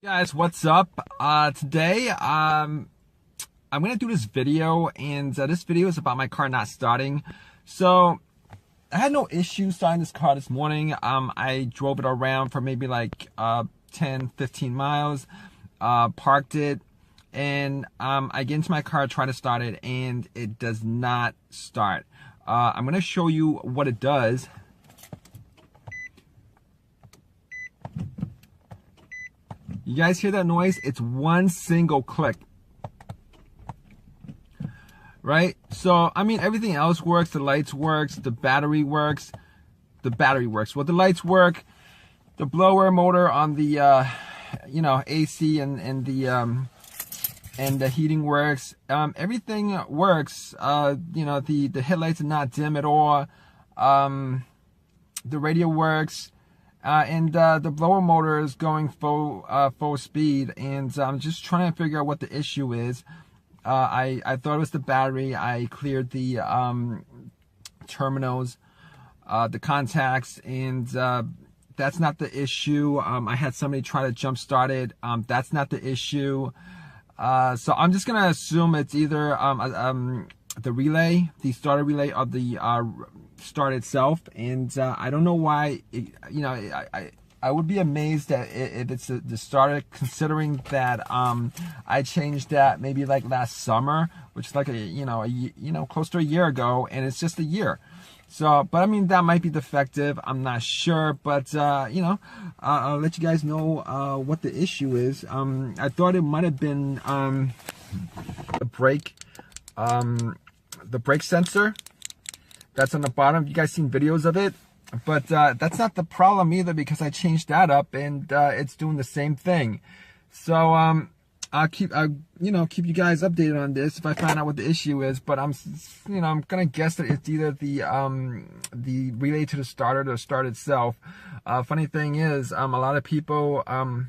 Guys, what's up? Today I'm gonna do this video, and this video is about my car not starting. So I had no issue starting this car this morning. I drove it around for maybe like 10-15 miles, parked it, and I get into my car, try to start it, and it does not start. I'm gonna show you what it does. You guys hear that noise? It's one single click, right? So, I mean, everything else works. The lights works, the battery works. Well, the lights work. The blower motor on the, AC and the heating works. Everything works. The headlights are not dim at all. The radio works. And the blower motor is going full speed, and I'm just trying to figure out what the issue is. I thought it was the battery. I cleared the terminals, the contacts, and that's not the issue. I had somebody try to jump start it. That's not the issue. So I'm just gonna assume it's either the relay, the starter relay, of the start itself, and I don't know why. I would be amazed that if it's the starter, considering that I changed that maybe like last summer, which is like close to a year ago, and it's just a year. So, but I mean, that might be defective. I'm not sure, but I'll let you guys know what the issue is. I thought it might have been the brake sensor that's on the bottom. You guys seen videos of it, but that's not the problem either, because I changed that up and it's doing the same thing. So I'll keep you guys updated on this if I find out what the issue is. But I'm gonna guess that it's either the relay to the starter or the start itself. Funny thing is, a lot of people, I've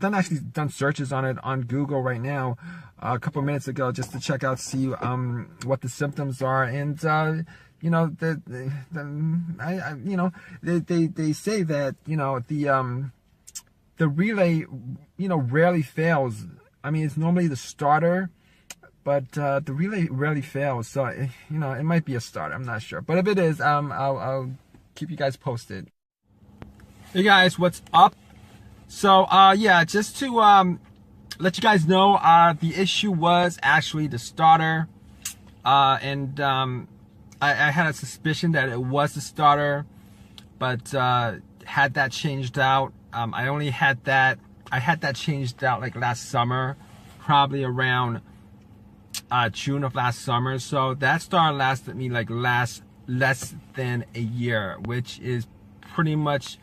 actually done searches on it on Google right now, a couple minutes ago, just to check out, see what the symptoms are, and they say that the relay rarely fails. I mean, it's normally the starter, but the relay rarely fails. So it might be a starter. I'm not sure, but if it is, I'll keep you guys posted. Hey guys, what's up? So yeah, just to let you guys know, the issue was actually the starter, and I had a suspicion that it was the starter, but had that changed out. I had that changed out like last summer, probably around June of last summer. So that starter lasted me like less than a year, which is pretty much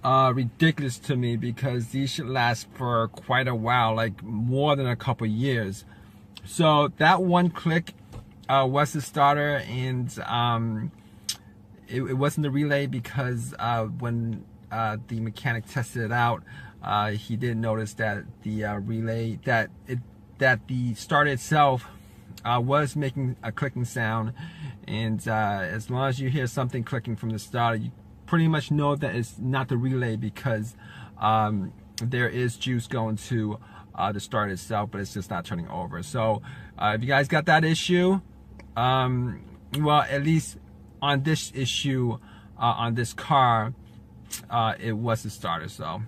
ridiculous to me, because these should last for quite a while, like more than a couple years. So that one click was the starter, and it wasn't the relay, because when the mechanic tested it out, he did notice that the relay, that the starter itself was making a clicking sound, and as long as you hear something clicking from the starter, you pretty much know that it's not the relay, because there is juice going to the starter itself, but it's just not turning over. So if you guys got that issue, well, at least on this issue, on this car, it was the starter. So